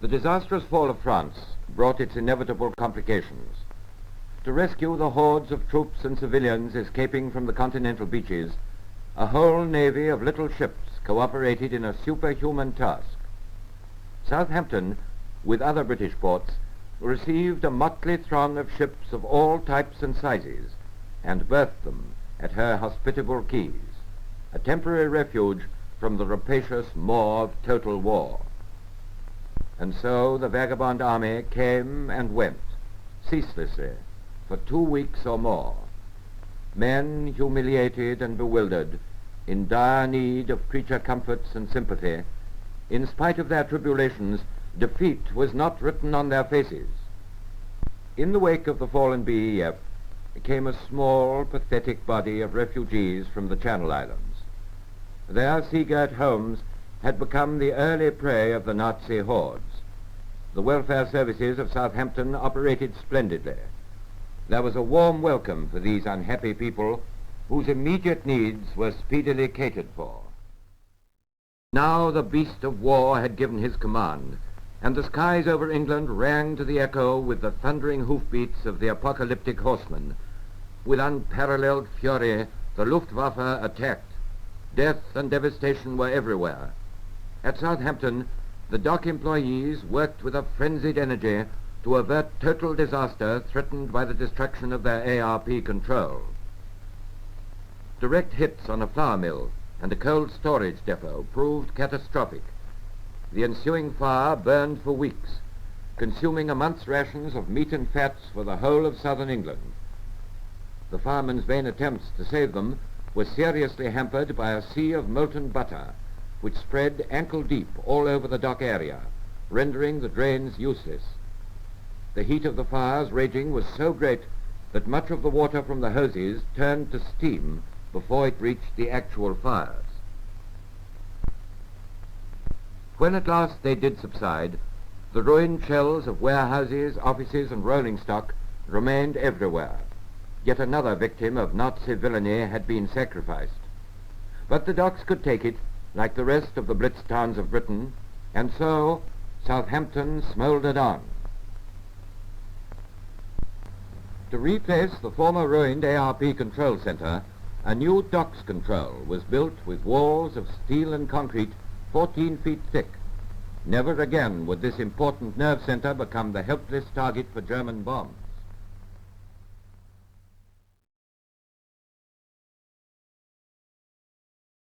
The disastrous fall of France brought its inevitable complications. To rescue the hordes of troops and civilians escaping from the continental beaches, a whole navy of little ships cooperated in a superhuman task. Southampton, with other British ports, received a motley throng of ships of all types and sizes and berthed them at her hospitable quays, a temporary refuge from the rapacious maw of total war. And so the vagabond army came and went, ceaselessly, for 2 weeks or more. Men humiliated and bewildered, in dire need of creature comforts and sympathy, in spite of their tribulations, defeat was not written on their faces. In the wake of the fallen BEF came a small, pathetic body of refugees from the Channel Islands. Their sea-girt homes had become the early prey of the Nazi hordes. The welfare services of Southampton operated splendidly. There was a warm welcome for these unhappy people whose immediate needs were speedily catered for. Now the beast of war had given his command, and the skies over England rang to the echo with the thundering hoofbeats of the apocalyptic horsemen. With unparalleled fury, the Luftwaffe attacked. Death and devastation were everywhere. At Southampton, the dock employees worked with a frenzied energy to avert total disaster threatened by the destruction of their ARP control. Direct hits on a flour mill and a cold storage depot proved catastrophic. The ensuing fire burned for weeks, consuming a month's rations of meat and fats for the whole of southern England. The firemen's vain attempts to save them were seriously hampered by a sea of molten butter, which spread ankle-deep all over the dock area, rendering the drains useless. The heat of the fires raging was so great that much of the water from the hoses turned to steam before it reached the actual fires. When at last they did subside, the ruined shells of warehouses, offices, and rolling stock remained everywhere. Yet another victim of Nazi villainy had been sacrificed. But the docks could take it, like the rest of the Blitz towns of Britain, and so Southampton smouldered on. To replace the former ruined ARP control center, a new docks control was built with walls of steel and concrete 14 feet thick. Never again would this important nerve center become the helpless target for German bombs.